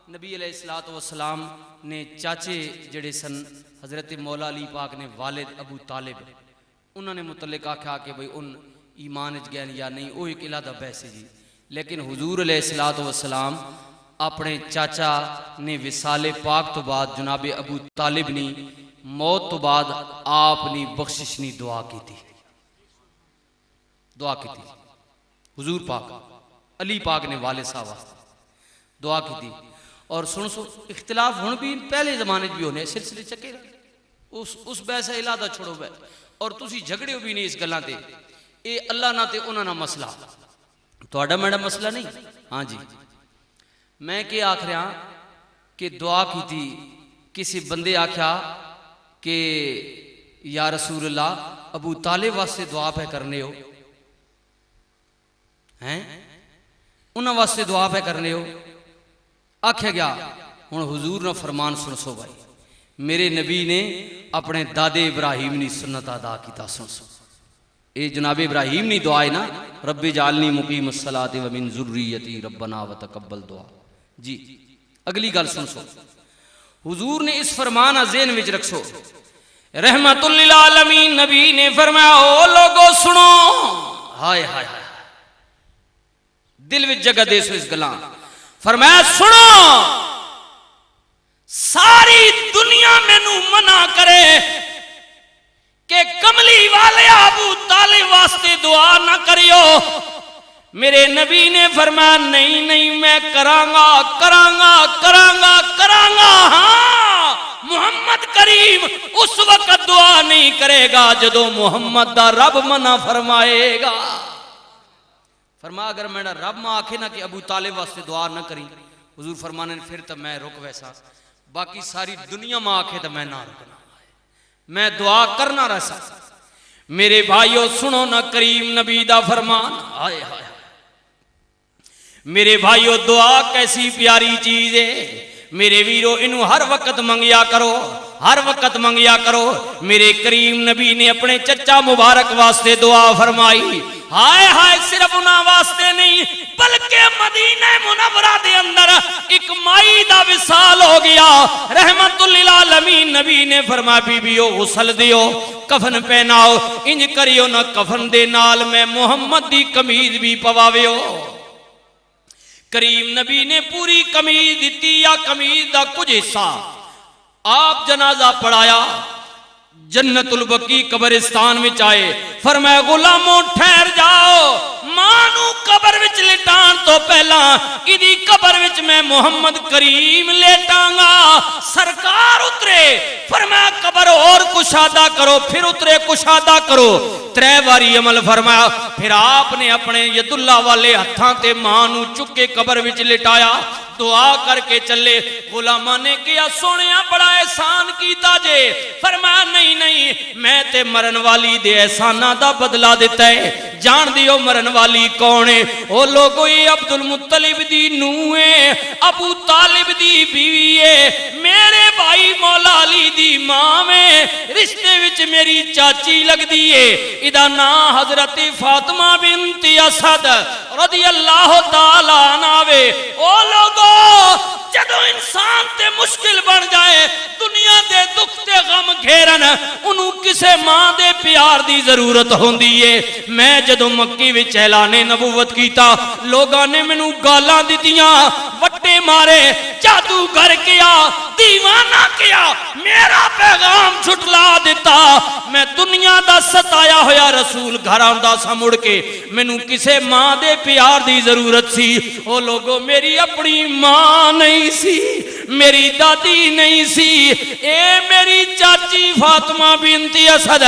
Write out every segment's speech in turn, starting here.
نبی علیہ الصلوۃ والسلام نے چاچے جڑے سن حضرت مولا علی پاک نے والد ابو طالب انہوں نے متعلق آکھا کہ بھئی ان ایمان اچ گئے یا نہیں، وہ ایک علیحدہ بحث ہے جی، لیکن حضور علیہ الصلوۃ والسلام اپنے چاچا نے وصال پاک تو بعد جناب ابو طالب نے موت تو بعد آپ نے بخشش نی دعا کی تھی، حضور پاک علی پاک نے والد صاحب دعا کی تھی۔ اور سن اختلاف ہون بھی پہلے زمانے بھی ہونے سلسلے چکے رہے، اس بحث علیحدہ چھوڑو بے، اور تسی جھگڑے ہو بھی نہیں اس گلاں تے، اے اللہ نہ تے انہاں نہ مسئلہ تہاڈا میرا مسئلہ نہیں۔ ہاں جی، میں کہ آکھ رہا کہ دعا کی تھی، کسی بندے آکھیا کہ یا رسول اللہ ابو طالب واسطے دعا پہ کرنے ہو ہیں، انہاں واسطے دعا پہ کرنے ہو، آکھیا گیا ہن حضور نے فرمان سن سو بھائی، میرے نبی نے اپنے دادے ابراہیم نے سنت ادا کیتا، سن سو اے جناب ابراہیم نے دعا ہے نا، رب جعلنی مقیم الصلاۃ ومن ذریتی ربنا وتقبل دعا جی۔ اگلی گل سن سو، حضور نے اس فرمان ذہن وچ رکھو، رحمت للعالمین نبی نے فرمایا او لوگو سنو، ہائے ہائے ہائے دل وچ جگہ دے سو اس گلاں، فرمایا سنو، ساری دنیا مینو منع کرے کہ کملی والے ابو طالب واسطے دعا نہ کریو، میرے نبی نے فرمایا نہیں نہیں میں کرانگا کرانگا کرانگا کرانگا، ہاں محمد کریم اس وقت دعا نہیں کرے گا جدو محمد دا رب منع فرمائے گا۔ فرمایا اگر میرا رب ماں آکھے نا کہ ابو طالب واسطے دعا نہ کری، حضور فرمانے پھر تو میں رک ویسا، باقی ساری دنیا ماں آکھے تو میں نہ رکنا، میں دعا کرنا رہسا۔ میرے بھائیو سنو نا کریم نبی دا فرمان، آئے آئے میرے بھائیو دعا کیسی پیاری چیز ہے، میرے ویرو انہوں ہر وقت منگیا کرو، ہر وقت منگیا کرو۔ میرے کریم نبی نے اپنے چچا مبارک واسطے دعا فرمائی، ہائے ہائے صرف انہاں واسطے نہیں بلکہ مدینہ منورہ دے اندر ایک مائی دا وصال ہو گیا، رحمت للعالمین نبی نے فرمایا بی بیو غسل دیو، کفن پہناؤ، انج کریو نہ کفن دے نال میں محمد دی قمیض بھی پواویو۔ کریم نبی نے پوری قمیض دیتی یا قمیض دا کچھ حصہ، آپ جنازہ پڑھایا، جنت البقیع قبرستان وچ آئے، فرمایا غلاموں ٹھہر جاؤ، مانو قبر وچ لٹان تو پہلا ایدی قبر وچ میں محمد کریم لیٹاں گا۔ سرکار اترے، فرمایا قبر اور کشادہ کرو، پھر اترے کشادہ کرو، 3 باری عمل فرمایا، پھر آپ نے اپنے ید اللہ والے ہتھاں تے مانو چکے قبر وچ لٹایا، دعا کر کے چلے۔ غلامہ نے کیا سونیا بڑا احسان کیتا جے، فرمایا نہیں نہیں میں تے مرن والی دے احسانہ دا بدلہ دیتا ہے، جان دیو مرن والی کون ہے، او لوگو یہ عبد المطلب دی نوح ہے، ابو طالب دی بیوی ہے، میرے بھائی مولا علی دی ماں میں رشتے وچ میری چاچی لگ دیئے، ادا نا حضرت فاطمہ بنت اسد رضی اللہ تعالیٰ عنہ۔ او لوگو جدو انسان تے مشکل بن جائے، دنیا دے دکھ تے غم گھیرن، انہوں کسے ماں دے پیار دی ضرورت ہوندی ہے۔ میں جدو مکی وچ اعلان نبوت کیتا، لوگاں نے منوں گالاں دتیاں، وٹے مارے، جادوگر کیا، دیوانہ کیا، میرا پیغام چھٹلا دیتا۔ میں دنیا دا ستایا ہویا رسول گھر آندا سا مڑ کے، منوں کسے ماں دے پیار دی ضرورت سی۔ او لوگو میری اپنی ماں نہیں سی، میری دادی نہیں سی، اے میری چاچی فاطمہ بنت اسد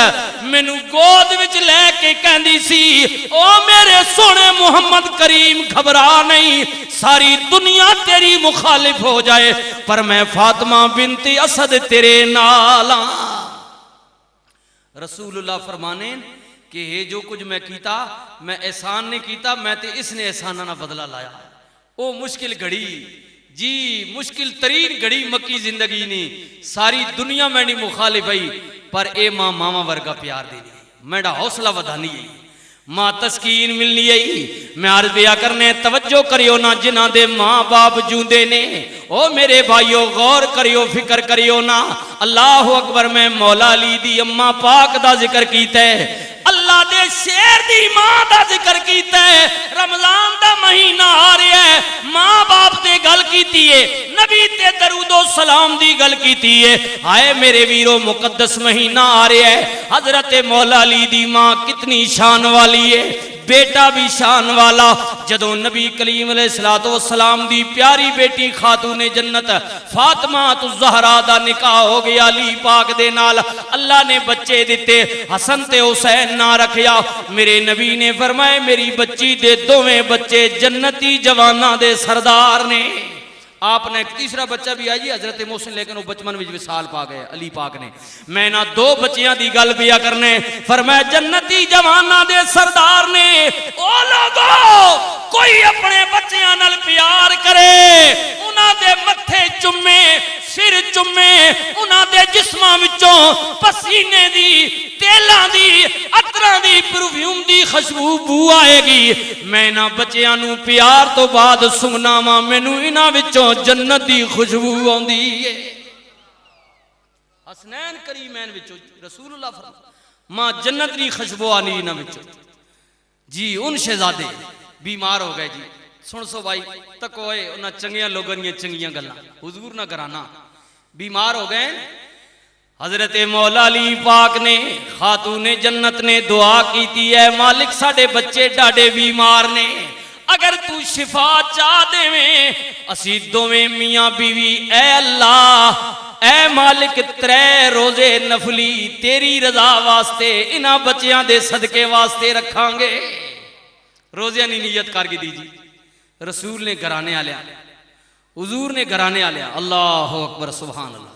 مینوں گود وچ لے کے کہندی سی، او میرے سونے محمد کریم گھبرا نہیں، ساری دنیا تیری مخالف ہو جائے پر میں فاطمہ بنت اسد تیرے نالاں۔ رسول اللہ فرمانے کہ یہ جو کچھ میں کیتا میں احسان نے کیتا، میں تے اس نے احسانہ نہ بدلہ لایا۔ او مشکل گھڑی جی، مشکل ترین گھڑی مکی زندگی نہیں، ساری دنیا میں نہیں مخالف ہے پر اے ماں ماما ورگا پیار دینی، میڈا حوصلہ ودھانی ہے۔ ماں تسکین ملنی ہے میں عرض بیا کرنے توجہ کریو نا جنہ دے ماں باپ جوندے نے او میرے بھائیو غور کریو فکر کریو نا اللہ اکبر میں مولا علی دی اماں پاک دا ذکر کیتا ہے اللہ دے شیر دی ماں دا ذکر کیتا ہے رمضان دا مہینہ آ رہا ہے ماں باپ تے گل کیتی ہے نبی تے درود و سلام دی گل کیتی ہے آئے میرے ویرو مقدس مہینہ آ رہا ہے حضرت مولا علی دی ماں کتنی شان والی ہے بیٹا بھی شان والا جدوں نبی کریم علیہ السلام دی پیاری بیٹی خاتون جنت فاطمہ الزہرا دا نکاح ہو گیا علی پاک دے نال اللہ نے بچے دیتے حسن تے حسین نہ رکھیا میرے نبی نے فرمائے میری بچی دے دوویں بچے جنتی جواناں دے سردار نے آپ نے ایک تیسرا بچہ بھی آئی حضرت محسن لیکن وہ بچپن وچ وصال پا گئے علی پاک نے میں نہ دو بچیاں دی گل پیا کرنے فرمایا جنتی جواناں دے سردار نے او لوگو کوئی اپنے بچیاں نال پیار کرے انہاں دے متھے چومے سر چومے انہاں دے جسماں وچوں پسینے دی تیلاں دی عطراں دی پرفیوم دی خوشبو بو آئے گی میں نہ بچیاں نو پیار تو بعد سنگنا وا مینوں انہاں وچوں جنت دی خوشبو آندی ہے حسنین کریمین وچوں رسول اللہ فرمایا ماں جنت دی خوشبو آنی نہ وچوں جی ان شہزادے بیمار ہو گئے جی سن سو بھائی تک ہوئے انہاں چنگیاں لوگاں دی چنگیاں گلاں حضور نہ کرانا بیمار ہو گئے حضرت مولا علی پاک نے خاتون جنت نے دعا کیتی ہے مالک ساڈے بچے ڈاڈے بیمار نے اگر تو شفا چاہ دے میں اسی دوویں میاں بیوی اے اللہ اے مالک 3 روزے نفلی تیری رضا واسطے انہاں بچیاں دے صدقے واسطے رکھاں گے روزیاں نہیں نیت کر کے دیجی رسول نے گھرانے آلیا حضور نے گھرانے آلیا اللہ اکبر سبحان اللہ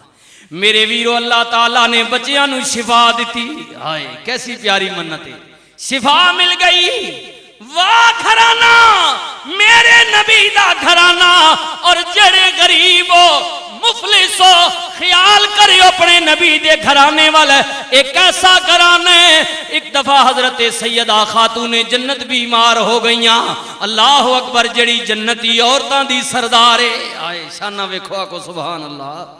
میرے ویرو اللہ تعالیٰ نے بچیاں نو شفا دیتی آئے کیسی پیاری منت ہے شفا مل گئی واہ گھرانا میرے نبی دا گھرانا اور جڑے غریب ہو مفلس ہو خیال کریو اپنے نبی دے گھرانے والا ایک ایسا گھرانے ایک دفعہ حضرت سیدہ خاتون جنت بیمار ہو گئیاں اللہ اکبر جڑی جنتی عورتاں دی سردارے آئے شانہ ویکھو کو سبحان اللہ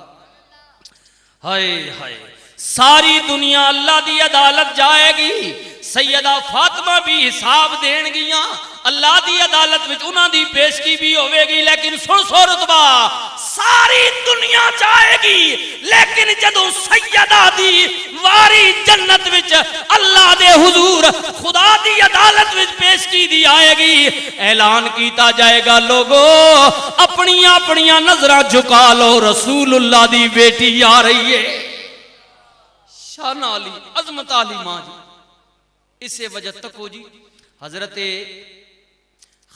ہائے ہائے ساری دنیا اللہ دی عدالت جائے گی سیدہ فاطمہ بھی حساب دین گیاں اللہ دی عدالت وچ انہاں دی پیشگی بھی ہوئے گی لیکن سن سو رتبہ ساری دنیا جائے گی لیکن جدوں سیدہ دی واری جنت وچ اللہ دے حضور خدا دی عدالت وچ پیشگی دی آئے گی اعلان کیتا جائے گا لوگو اپنی اپنی نظراں جھکا لو رسول اللہ دی بیٹی آ رہی ہے شان علی عظمت علی ماں جی اسے وجہ تک ہو جی حضرت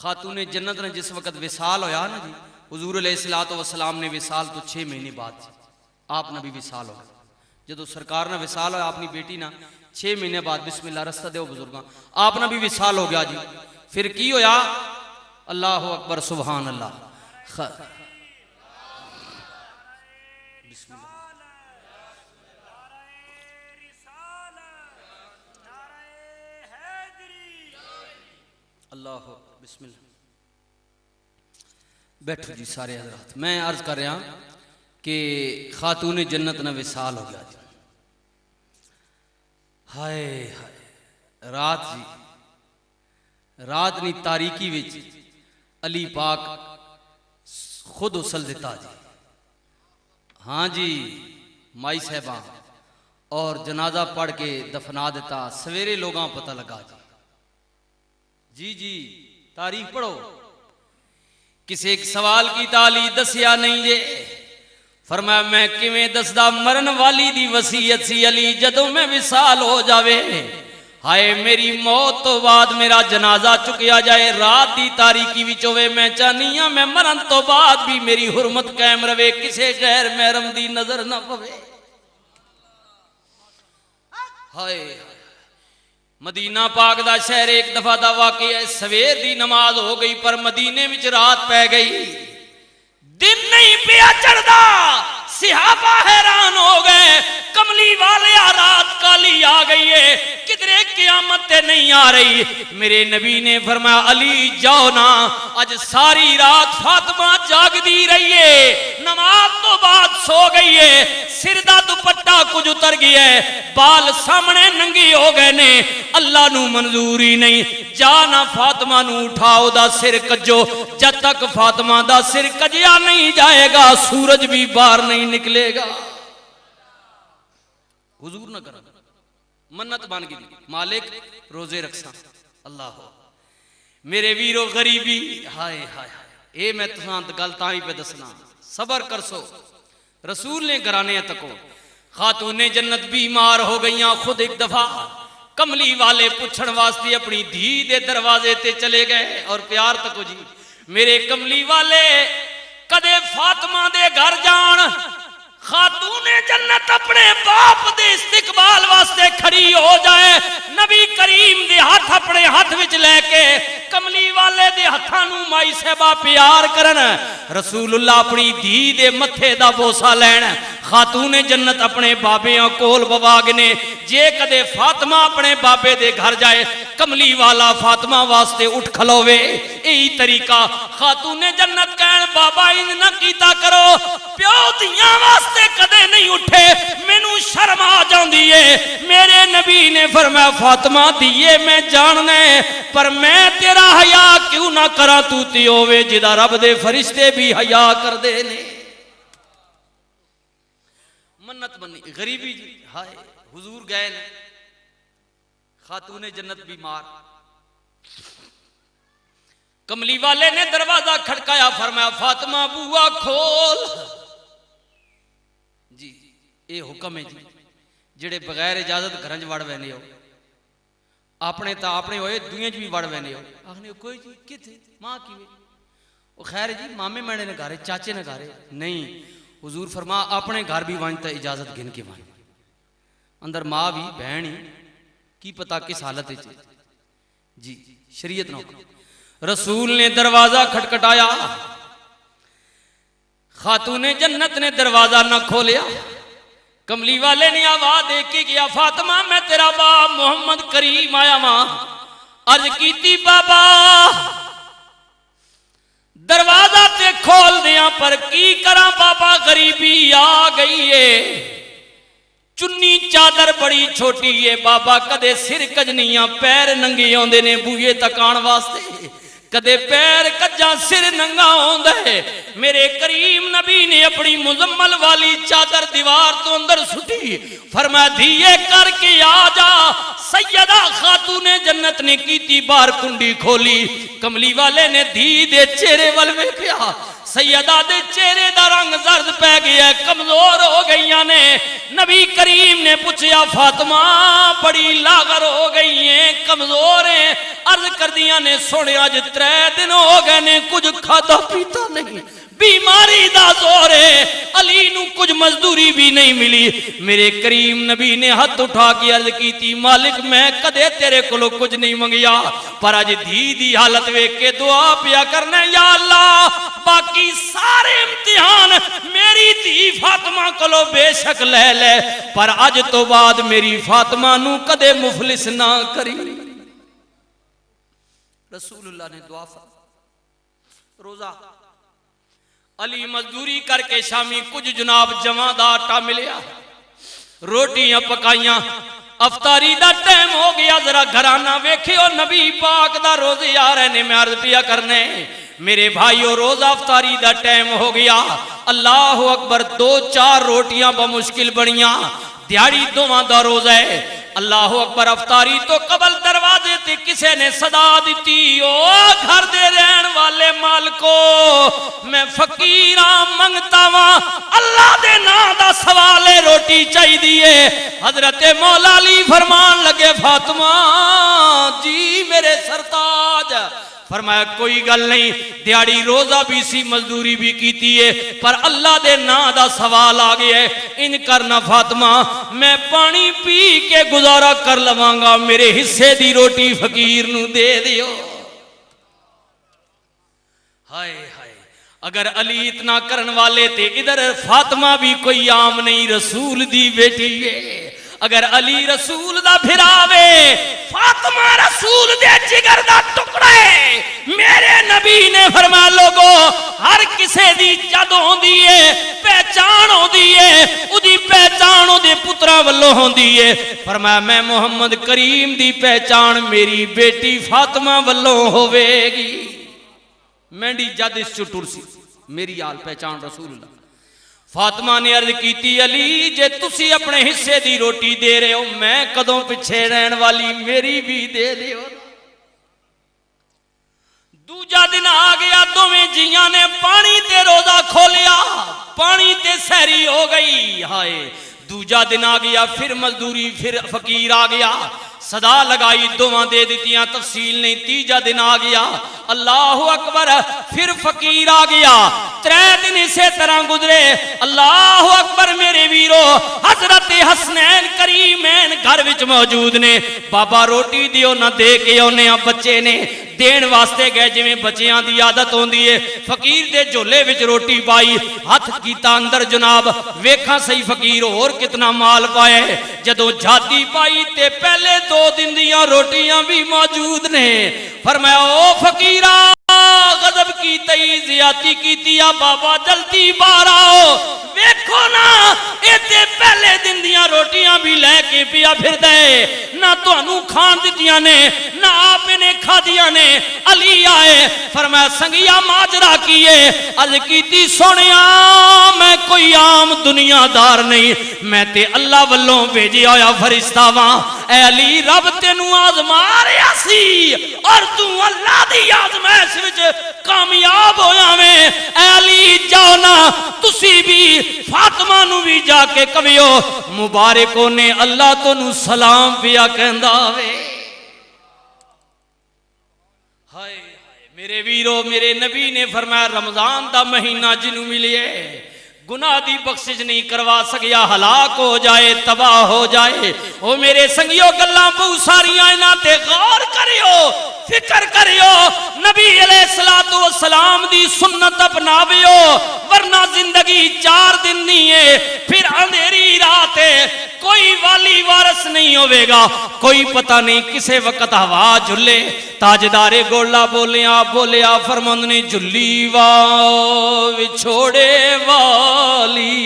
خاتون جنت نے جس وقت وصال ہویا نا جی حضور علیہ السلام نے وصال تو 6 مہینے بعد آپ نے بھی وصال ہو جدو سرکار نے وصال ہویا اپنی بیٹی نا 6 مہینے بعد بسم اللہ رستہ دیو بزرگاں آپ نے بھی وصال ہو گیا جی پھر کی ہویا اللہ اکبر سبحان اللہ اللہ بسم اللہ بیٹھو جی سارے حضرات میں عرض کر رہا کہ خاتون جنت نہ وصال ہو گیا جی ہائے ہائے رات جی رات نی تاریکی وچ علی پاک خود اسل دیتا جی ہاں جی مائی صاحبہ اور جنازہ پڑھ کے دفنا دیتا سویرے لوگاں پتہ لگا جی جی تاریخ پڑھو کسی ایک سوال کی تالی دسیا نہیں جے فرمایا میں کیویں دسدا مرن والی دی وصیت سی علی جدوں میں وصال ہو جاوے ہائے میری موت تو بعد میرا جنازہ چکیا جائے رات دی تاریکی وچ ہوے میں چاہنی ہاں میں مرن تو بعد بھی میری حرمت قائم رہے کسے غیر محرم دی نظر نہ پوے ہائے مدینہ پاک دا شہر ایک دفعہ دا واقعہ ہے سویر دی نماز ہو گئی پر مدینے وچ رات پہ گئی دن نہیں پیا چڑھدا صحابہ حیران ہو گئے کملی والے رات کالی آ گئی ہے کدرے قیامت تے نہیں آ رہی. میرے نبی نے فرمایا علی جاؤ نا, اج ساری رات فاطمہ جاگ دی رہی ہے, نماز تو بعد سو گئی ہے, سر دا دوپٹہ کچھ اتر گیا ہے, بال سامنے ننگی ہو گئے نے, اللہ نو منظوری نہیں, جانا فاطمہ نو اٹھاؤ دا سر کجو, جب تک فاطمہ دا سر کجیا نہیں جائے گا سورج بھی باہر نہیں نکلے گا. حضور نہ کرا منت بان گئی مالک روزے رکھساں. اللہ ہو میرے ویرو غریبی ہائے ہائے اے میں تساں گل تاں ہی پہ دسنا, صبر کر سو. رسول نے گرانے تکو خاتون جنت بیمار ہو گئیاں. خود ایک دفعہ کملی والے پوچھن واسطے اپنی دھی دے دروازے تے چلے گئے. اور پیار تکو جی میرے کملی والے کدے فاطمہ دے گھر جان, خاتون جنت اپنے باپ دے استقبال واسطے کھڑی ہو جائے, نبی کریم دے ہاتھ اپنے ہاتھ وچ لے کے کملی والے دے ہتھاں نو مائی صاحبہ پیار کرن, رسول اللہ اپنی دھی دے متھے دا بوسا لین. خاتون جنت اپنے بابیاں کول بواگنے, جے کدے فاطمہ اپنے بابے دے گھر جائے کملی والا فاطمہ واسطے اٹھ کھلوے. یہی طریقہ خاتون جنت کہن بابا انج نہ کیتا کرو, پیو دیاں واسطے کدے نہیں اٹھے, مینوں شرم آ جاندی ہے. میرے نبی نے فرمایا فاطمہ دیے میں جاننے, پر میں تیرا حیا کیوں نہ کراں, تو تی ہووے جدا رب دے فرشتے بھی حیا کر دے نے. منت بنی غریبی جی ہائے. حضور گئے نے, خاتون جنت بیمار, کملی والے نے دروازہ کھڑکایا, فرمایا فاطمہ بوا کھول. جی اے حکم ہے جی, جڑے بغیر اجازت گھرنج وڑ وینے ہو, اپنے تا اپنے ہوئے دوئیں بھی وڑ وینے ہو. آخنے کوئی جی کتھے ماں کیوے, وہ خیر جی مامے مینے نے گھارے چاچے نے گھارے نہیں. حضور فرما اپنے گھر بھی وانتا اجازت گھن کے وان, اندر ماں بھی بہن ہی کی پتا کس حالت ہے جی شریعت نہ. رسول نے دروازہ کھٹکھٹایا, خاتون جنت نے دروازہ نہ کھولیا. کملی والے نے آواز دے کے گیا فاطمہ میں تیرا باپ محمد کریم آیا ماں. عرض کیتی بابا دروازہ تے کھول دیاں پر کی کراں بابا, غریبی آ گئی ہے, چنی چادر بڑی چھوٹی ہے بابا, کدے سر کجنیاں پیر ننگے ہوندے نے بوئے تکان واسطے, کدے پیر کجاں سر ننگا ہوندا ہے. میرے کریم نبی نے اپنی مزمل والی چادر دیوار تو اندر سٹی, فرمایا دھیے کر کے آ جا. سیدہ خاتون جنت نے کیتی بار کنڈی کھولی, کملی والے نے دھی دے چہرے ول ویکھیا, سیدہ دے چہرے دا رنگ زرد پہ گیا, کمزور ہو گئیاں نے. نبی کریم نے پوچھیا فاطمہ بڑی لاغر ہو گئی ہیں, کمزور ہیں. عرض کر دیاں نے سونے آج 3 دن ہو گئے نے کچھ کھاتا پیتا نہیں, بیماری دا زور ہے. علی نو کچھ مزدوری بھی نہیں ملی. میرے کریم نبی نے ہاتھ اٹھا کے عرض کی تھی مالک میں کدے تیرے کولو کچھ نہیں منگیا, پر اج دھی دی حالت ویکھ کے دعا پیا کرنا یا اللہ باقی سارے امتحان میری دھی فاطمہ کولو بے شک لے لے, پر اج تو بعد میری فاطمہ نو کدے مفلس نہ کری. رسول اللہ نے دعا فرمائی. روزہ علی مزدوری کر کے شامی کچھ جناب جمع دا آٹا ملیا, روٹیاں پکائیاں, افطاری دا ٹائم ہو گیا. ذرا گھرانہ ویکھیو نبی پاک دا روزے آ رہے نے, میں عرض پیا کرنے میرے بھائیو روزہ افطاری دا ٹائم ہو گیا. اللہ اکبر 2-4 روٹیاں بمشکل بڑیاں, دیہڑی دوواں دا روزہ ہے. اللہ اکبر افطاری تو قبل دروازے تے کسے نے صدا دیتی, او گھر دے رہن والے مالکو میں فقیراں منگتا واں, اللہ دے نام دا سوال ہے روٹی چاہی دیئے. حضرت مولا علی فرمان لگے فاطمہ جی میرے سرتاج, فرمایا کوئی گل نہیں, دیاڑی روزہ بھی سی مزدوری بھی کیتی ہے, پر اللہ دے نا دا سوال آگئے ہے. ان کرنا فاطمہ میں پانی پی کے گزارا کر لوانگا, میرے حصے دی روٹی فقیر نو دے دیو. ہائے ہائے اگر علی اتنا کرن والے تے ادھر فاطمہ بھی کوئی عام نہیں, رسول دی بیٹی ہے. اگر علی رسول دا پھراوے فاطمہ رسول دے جگر دا ٹکڑا ہے میرے نبی نے فرمایا لوگو ہر کسے دی جد ہوندی ہے پہچان ہوندی ہے اودی پہچان اودے پتراں والوں ہوندی ہے فرمایا میں محمد کریم دی پہچان میری بیٹی فاطمہ والوں ہوے گی مینڈی جد اس چٹور سی میری آل پہچان رسول اللہ فاطمہ نے عرض کیتی علی جے تسی اپنے حصے دی روٹی دے رہے ہو میں کدوں پچھے رہن والی میری بھی دے دیو دوجا دن آ گیا دوویں جیاں نے پانی تے روزہ کھولیا پانی تے سحری ہو گئی ہائے دوجا دن آ گیا پھر مزدوری پھر فقیر آ گیا صدا لگائی دوواں دے دیتیاں تفصیل نہیں تیجا دن آ گیا اللہ اکبر پھر فقیر آ گیا ترے دن اسے طرح گزرے اللہ اکبر میرے ویرو حضرت حسنین کریمین گھر وچ موجود نے بابا روٹی دیو نہ دے کے اونے بچے نے دین واسطے گئے جویں بچیاں دی عادت ہوندی ہے فقیر دے جھولے وچ روٹی پائی ہاتھ کیتا اندر جناب ویکھاں صحیح فقیر اور کتنا مال پائے جدوں جھاتی پائی تے پہلے 2 دن دیاں روٹیاں بھی موجود نے فرمایا او فقیرہ غضب کی تئی زیادتی کی تیا بابا جلدی باہر آؤ ویکھو نا ایتے پہلے دن دیاں روٹیاں بھی لے کے پیا پھر دے نہ تو انو کھان دیتیاں نے نہ آپ نے کھا دیا نے علی آئے فرمایا سنگیا ماجرہ کیے عرض کیتی سونیا میں کوئی عام دنیا دار نہیں میں تے اللہ والوں بھیجی آیا فرشتہ وہاں اے علی رب تینوں آزما رہا سی اور تو اللہ دی آزمائش وچ کامیاب ہویا میں اے علی جاؤ نا تسی بھی فاطمہ نو بھی جا کے کہیو مبارکوں نے اللہ تو نو سلام پیا کہندا وے ہائے میرے ویرو میرے نبی نے فرمایا رمضان دا مہینہ جنوں ملیے گناہ دی بخشش نہیں کروا سکیا ہلاک ہو جائے تباہ ہو جائے او میرے سنگیو گلاں بہت ساریاں انہاں تے غور کریو فکر کریو نبی علیہ السلام دی سنت اپناویو ورنہ زندگی 4 دن نہیں ہے پھر اندھیری رات ہے کوئی والی وارث نہیں ہوئے گا کوئی پتہ نہیں کسے وقت ہوا جھلے تاجدار گولا بولیا فرمند نے جھلی وچھوڑے والی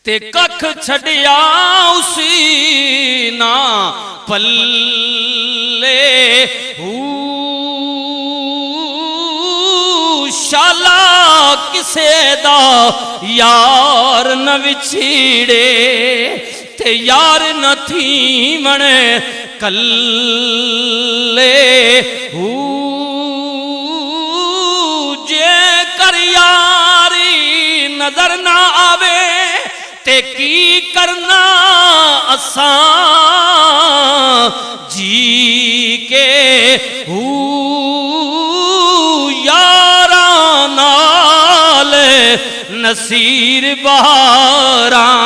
تے ککھ چھڑیا اسی نا پلے شالا کسے دا یار نہ وچھیڑے تے یار نہ تھی من کلے جے کر یاری نظر نہ آوے تے کی کرنا اساں جی کے یاراں نال نصیر بہاراں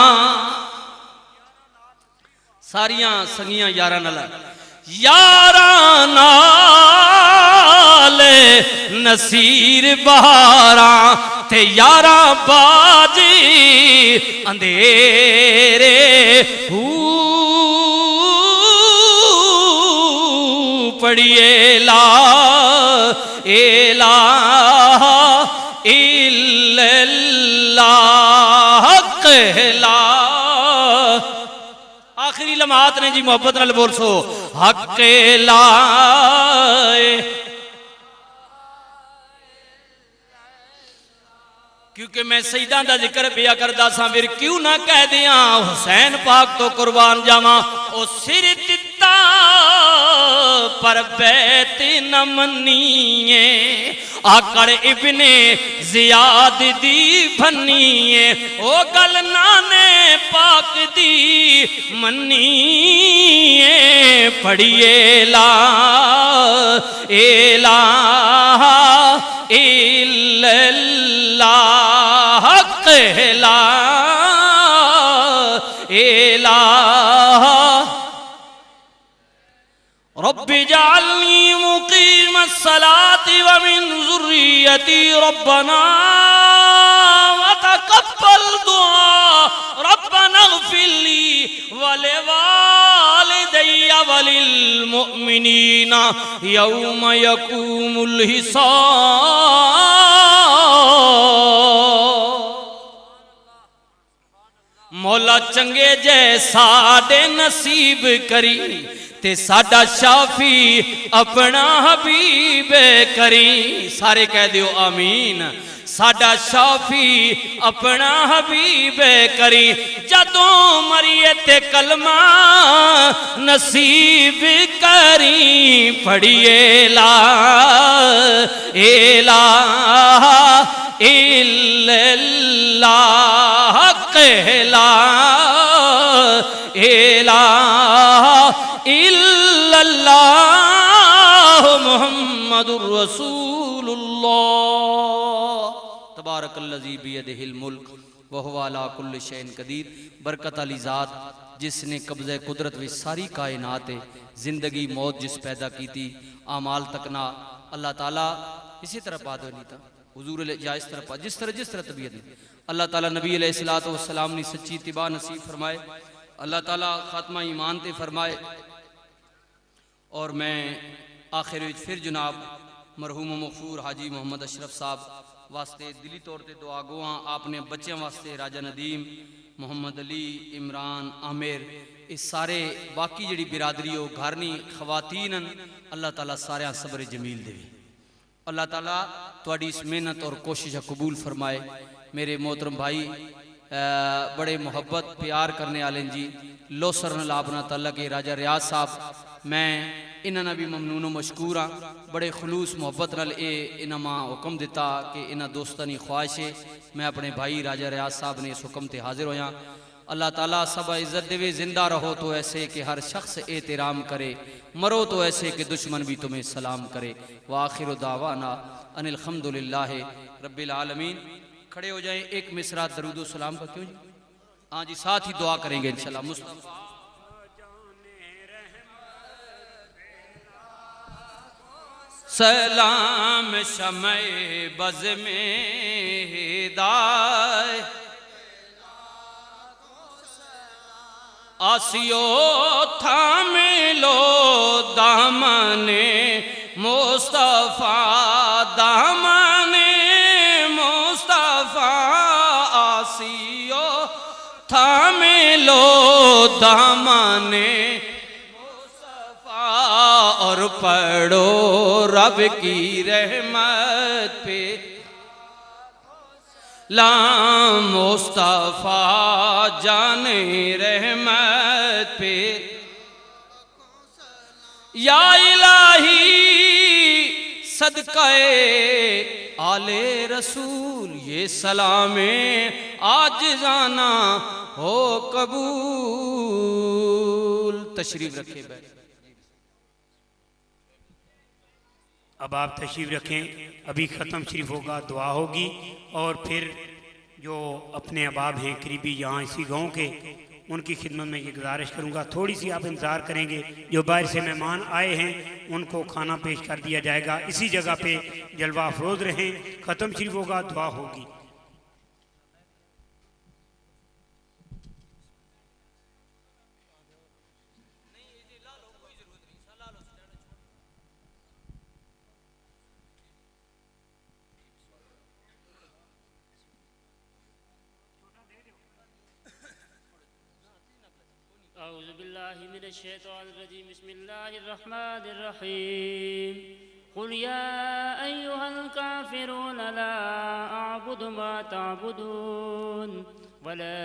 ساریاں سنگیاں یاراں نال نصیر بہاراں تے یاراں باجی اندھیرے پڑھیے لا الہ الا اللہ لا آخری لمحات نے جی محبت نال بول سو حق لا کیونکہ میں سیدان دا ذکر پیا کردا ساں پھر کیوں نہ کہہ دیاں حسین پاک تو قربان جاواں او سر دتا پر بیت نہ منیے آکڑ ابن زیاد دی بھنیے او گل نانے پاک دی منیے پڑھیے لا الہ الا اللہ لا الہ رب اجعلنی مقیم الصلاة ومن ذریتی ربنا وتقبل دعا ربنا وَلِوَالِدَيَّ وَلِلْمُؤْمِنِينَ يَوْمَ يَقُومُ الْحِسَابُ۔ مولا چنگے جے ساڈے نصیب کری تے ساڈا شافی اپنا حبیب کری، سارے کہہ دیو آمین۔ ساڈا شافی اپنا حبیب کری، جدوں مریے تے کلمہ نصیب کری، پڑھیے لا الہ الا اللہ، لا الہ الا اللہ محمد رسول اللہ۔ تبارک الذی بیدہ الملک وہو علی کل شیء قدیر۔ برکت علی ذات جس نے قبضہ قدرت وچ ساری کائنات زندگی موت جس پیدا کی تھی، اعمال تکنا اللہ تعالیٰ اسی طرح پا دو نہیں تھا حضور علیہ جائز طرح پا، جس طرح طبیعت نہیں اللہ تعالیٰ نبی علیہ السلام نے سچی اتباع نصیب فرمائے، اللہ تعالیٰ خاتمہ ایمان تے فرمائے۔ اور میں آخر وچ پھر جناب مرحوم و مغفور حاجی محمد اشرف صاحب واسطے دلی طور تے دعا گواں، آپ نے بچیاں واسطے راجہ ندیم، محمد علی، عمران، عامر، اس سارے باقی جڑی برادری ہو گھرنی خواتین، اللہ تعالیٰ سارے صبر جمیل دے، اللہ تعالیٰ تواڈی اس محنت اور کوشش قبول فرمائے۔ میرے محترم بھائی بڑے محبت پیار کرنے والے جی لوسر نلابنا تعلق راجہ ریاض صاحب، میں انہاں بھی ممنون و مشکور ہاں، بڑے خلوص محبت نال انہاں ماں حکم دیتا کہ انہاں دوستانی خواہش ہے، میں اپنے بھائی راجہ ریاض صاحب نے اس حکم تے حاضر ہویا۔ اللہ تعالیٰ سب عزت دے، زندہ رہو تو ایسے کہ ہر شخص احترام کرے، مرو تو ایسے کہ دشمن بھی تمہیں سلام کرے۔ وآخر دعوانا ان الحمدللہ رب العالمین۔ کھڑے ہو جائیں، ایک مصرع درود و سلام کا کیوں جی؟ ہاں جی، ساتھ ہی دعا کریں گے انشاءاللہ۔ مصطفیٰ سلام شمع بز میں ہدایت، آسیو تھامے لو دامن مصطفیٰ، دامن مصطفیٰ، آسیو تھامے لو دامن مصطفیٰ، اور پڑھو رب کی رحمت پہ لا مصطفیٰ جان رحمت پہ، یا الہی صدقہ آل رسول یہ سلام عاجزانہ ہو قبول۔ تشریف رکھے بیٹھ، اب آپ تشریف رکھیں، ابھی ختم شریف ہوگا، دعا ہوگی، اور پھر جو اپنے احباب ہیں قریبی یہاں اسی گاؤں کے، ان کی خدمت میں یہ گزارش کروں گا تھوڑی سی آپ انتظار کریں گے۔ جو باہر سے مہمان آئے ہیں ان کو کھانا پیش کر دیا جائے گا، اسی جگہ پہ جلوہ افروز رہیں، ختم شریف ہوگا، دعا ہوگی۔ اعوذ باللہ من الشیطان الرجیم، بسم اللہ الرحمن الرحیم۔ قل یا ایہا الکافرون لا اعبد ما تعبدون ولا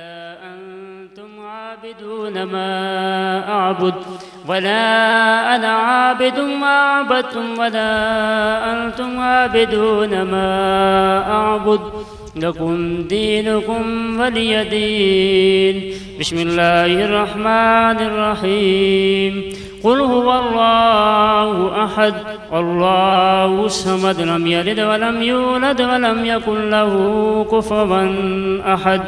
انتم عابدون ما اعبد ولا انا عابد ما عبدتم ولا انتم عابدون ما اعبد لکم دینکم ولی دین۔ بسم اللہ الرحمن الرحیم۔ قل هو اللہ احد اللہ الصمد لم یلد ولم یولد ولم یکن له کفوا احد۔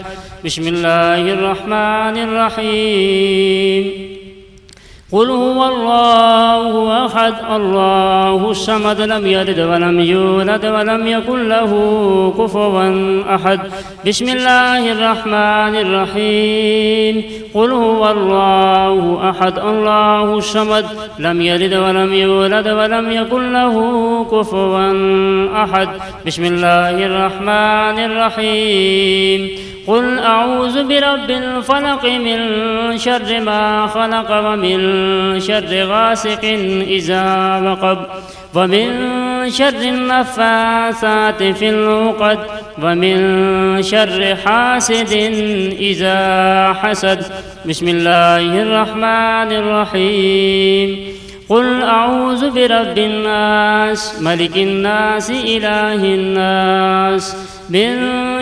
بسم اللہ الرحمن الرحیم۔ قل هو الله أحد الله الصمد لم يلد ولم يولد ولم يكن له كفوا أحد بسم الله الرحمن الرحيم قل هو الله أحد الله الصمد لم يلد ولم يولد ولم يكن له كفوا أحد بسم الله الرحمن الرحيم قل أعوذ برب الفلق من شر ما خلق ومن شر غاسق إذا وقب ومن شر النفاثات في العقد ومن شر حاسد إذا حسد بسم الله الرحمن الرحيم قل أعوذ برب الناس ملك الناس إله الناس من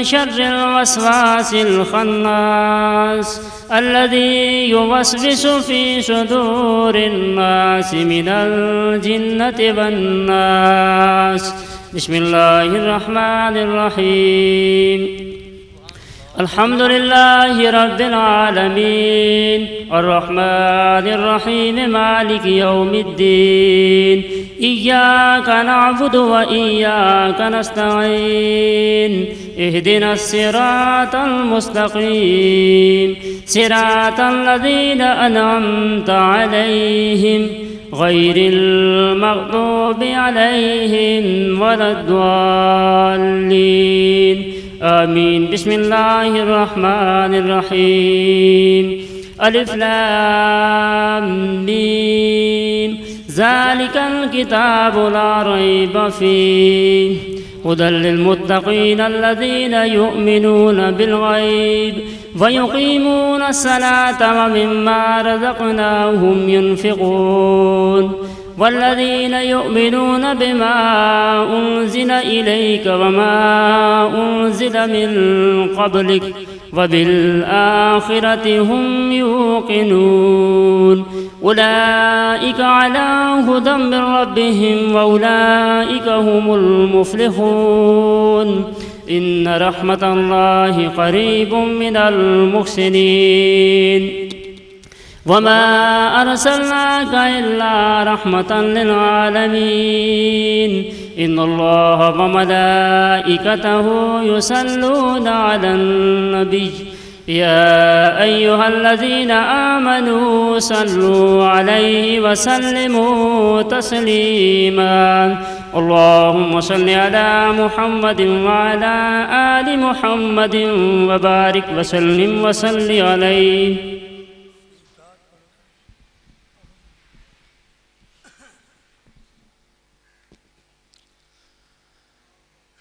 شر الوسواس الخناس الذي يوسوس في صدور الناس من الجنة والناس بسم الله الرحمن الرحيم الحمد لله رب العالمين الرحمن الرحيم مالك يوم الدين إياك نعبد وإياك نستعين اهدنا الصراط المستقيم صراط الذين أنعمت عليهم غير المغضوب عليهم ولا الضالين آمين بسم الله الرحمن الرحيم ألف لام ميم ذلك الكتاب لا ريب فيه هدى للمتقين الذين يؤمنون بالغيب ويقيمون الصلاة ومما رزقناهم ينفقون والذين يؤمنون بما أنزل إليك وما أنزل من قبلك وبالآخرة هم يوقنون أولئك على هدى من ربهم وأولئك هم المفلحون إن رحمة الله قريب من المحسنين وما أرسلناك إلا رحمة للعالمين إن الله وملائكته يصلون على النبي يا أيها الذين آمنوا صلوا عليه وسلموا تسليما اللهم صل على محمد وعلى آل محمد وبارك وسلم وصل عليه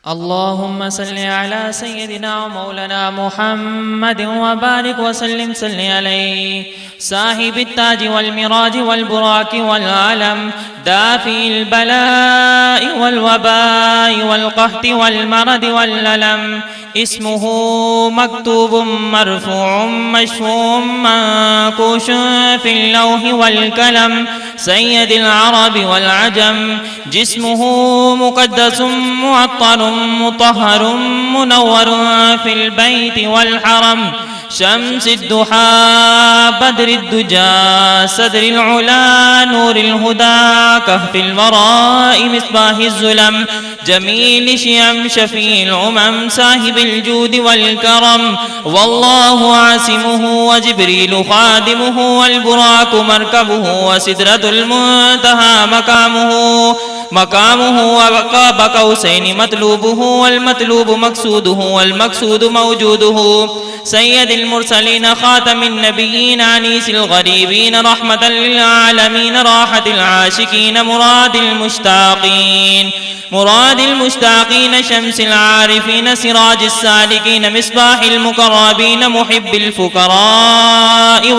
اللهم صل على سيدنا ومولانا محمد وبارك وسلم صل عليه صاحب التاج والمراج والبراك والعلم دافع البلاء والوباء والقحط والمرض والألم اسمه مكتوب مرفوع مشفوع منقوش في اللوح والقلم سيد العرب والعجم جسمه مقدس معطر مطهر منور في البيت والحرم شمس الضحى بدر الدجى صدر العلا نور الهدى كهف الوراء مصباح الظلم جميل شيم شفيع الأمم صاحب الجود والكرم والله عاصمه وجبريل خادمه والبراق مركبه وسدرة المنتهى مقامه وقاب قوسين مطلوبه والمطلوب مقصوده والمقصود موجوده سيد المرسلين خاتم النبيين عنيس الغريبين رحمة للعالمين راحة العاشقين مراد المشتاقين شمس العارفين سراج السالكين مصباح المقربين محب الفقراء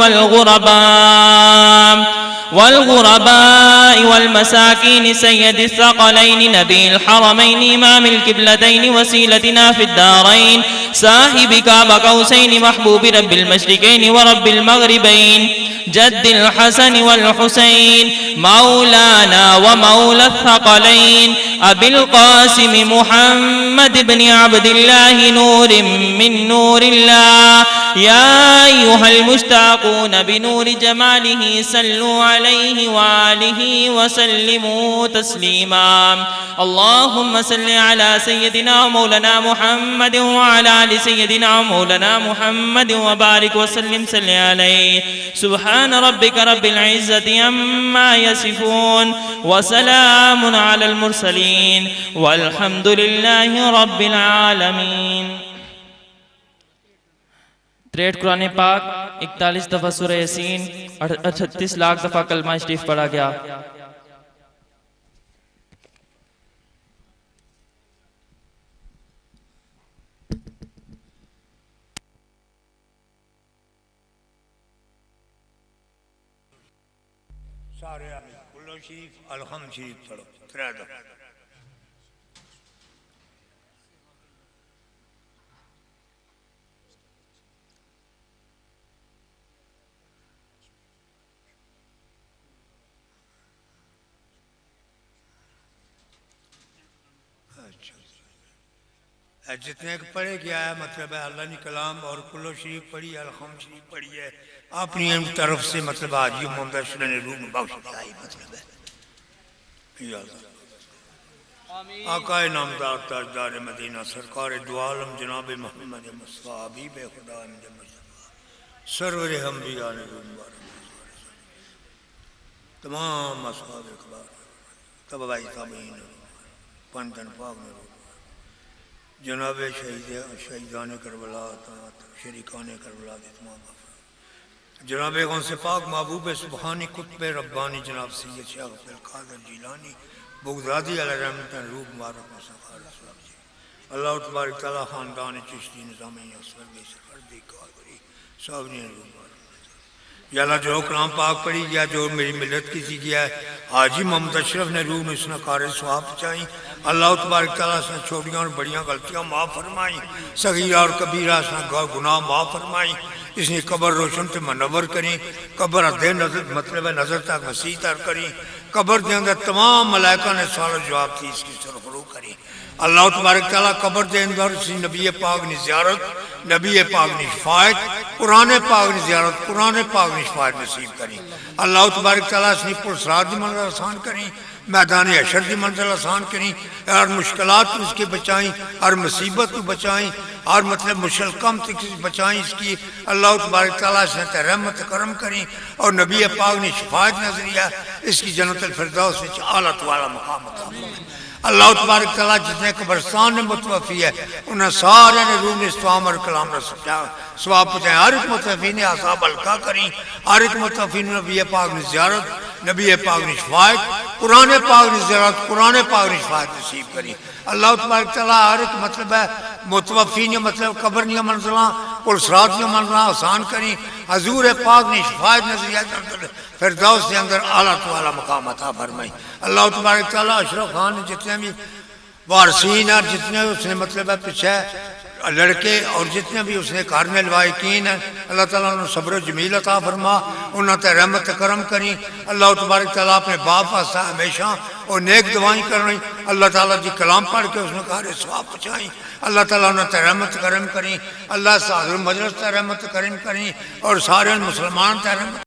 والغرباء والمساكين سيد الثقلين نبي الحرمين إمام القبلتين وسيلتنا في الدارين صاحب قاب قوسين محبوب رب المشرقين ورب المغربين جد الحسن والحسين مولانا ومولى الثقلين أبي القاسم محمد بن عبد الله نور من نور الله يا أيها المشتاقون بنور جماله صلوا عليه وآله وسلموا تسليما. اللهم صل على سيدنا ومولانا محمد وعلى آل سيدنا ومولانا محمد وبارك وسلم صل عليه. سبحان ربك رب العزة عما يصفون وسلام على المرسلين والحمد لله رب العالمين. 63 قرآن پاک 41 دفعہ سورہ یاسین 38 لاکھ دفعہ کلمہ شریف پڑھا گیا. سارے کلو شریف الحمد شریف پڑھو 3 دفعہ. جتنے پڑھے گیا ہے مطلب ہے اللہ نے کلام اور کلو شریف پڑھی ہے الحمد شریف پڑھی ہے اپنی طرف سے مطلب حاجی محمد اشرف نے روح میں بخشا ہے مطلب ہے. آقا نامدار تاجدار مدینہ سرکار دو عالم جناب محمد مصطفیٰ حبیب خدا مصطفیٰ سرور انبیاء نے روح مبارک تمام اصحاب اقبال تبعی تابعین پنجن پاک نے روح جناب شہیدان کربلا شریکان کربلا کے تمام افراد جناب غوث پاک محبوب سبحانی قطب ربانی جناب سید شیخ عبد القادر جیلانی بغدادی علیہ رحمت روح مبارک مصطفیٰ رسول جی اللہ تبارک تعالیٰ خاندان چشتی نظامی اسفردی سفردی قادری صاحبین روح مبارک یا اللہ جو کلام پاک پڑھی گیا جو میری ملت کسی گیا ہے حاجی محمد اشرف نے روح میں اس نے کار ثواب چاہیے. اللہ تبارک تعالیٰ سے چھوٹیاں اور بڑیاں غلطیاں معاف فرمائیں صغیرہ اور کبیرہ سے گناہ معاف فرمائیں. اس نے قبر روشن سے منور کریں قبر ادھے نظر مطلب نظر تک وسیع تر کریں قبر کے اندر تمام ملائکہ نے سوال و جواب تھی اس کی سرخرو کریں. اللہ تبارک تعالیٰ قبر کے اندر اسی نبی پاک نے زیارت نبی پاک نے شفاعت قرآن پاک نے زیارت قرآن پاک نے شفاعت نصیب کریں. اللہ تبارک تعالیٰ اس نے پرسرات دی منزل آسان کریں میدان حشر دی منزل آسان کریں ہر مشکلات کو اس کے بچائیں ہر مصیبت کو بچائیں ہر مطلب مشکل کم تک بچائیں اس کی. اللہ تبارک تعالیٰ اس نے رحمت کرم کریں اور نبی پاک نے شفاعت نظریہ اس کی جنت الفردوس میں اعلیٰ تو اعلیٰ مقام عطا فرمائیں. اللہ تبارک تعالیٰ جتنے قبرستان میں متوفی ہے انہیں سارے نے روح نے اسلام اور کلام نے ثواب پہنچائیں. ہر ایک متوفی نے اعصاب ہلکا کریں ہر ایک متوفی نے نبی پاک نے زیارت نبی پاک نے شفاعت قرآن پاک نے زیارت قرآن پاک نے شفاعت نصیب کری. اللہ تبارک تعالیٰ ہر ایک مطلب ہے متوفی نے مطلب قبر نیا منزلہ پرسرات نیا منزلہ آسان کریں حضور پاک نے شفاعت نظریہ فردوس کے اندر اعلیٰ تو اعلیٰ مقام عطا فرمائیں. اللہ تبارک تعالیٰ اشرف خان نے جتنے بھی وارثین اور جتنے اس نے مطلب ہے پیچھے لڑکے اور جتنے بھی اس نے گھر میں لوائقین ہیں اللہ تعالیٰ انہوں صبر و جمیل عطا فرما انہوں تے رحمت کرم کریں. اللہ تبارک تعالیٰ اپنے باپ واسطہ ہمیشہ اور نیک دعائیں کریں. اللہ تعالیٰ جی کلام پڑھ کے اس نے کہا ثواب پہنچائیں. اللہ تعالیٰ انہوں تے رحمت کرم کریں. اللہ حاضر مجلس تے رحمت کرم کریں اور سارے مسلمان تے رحمت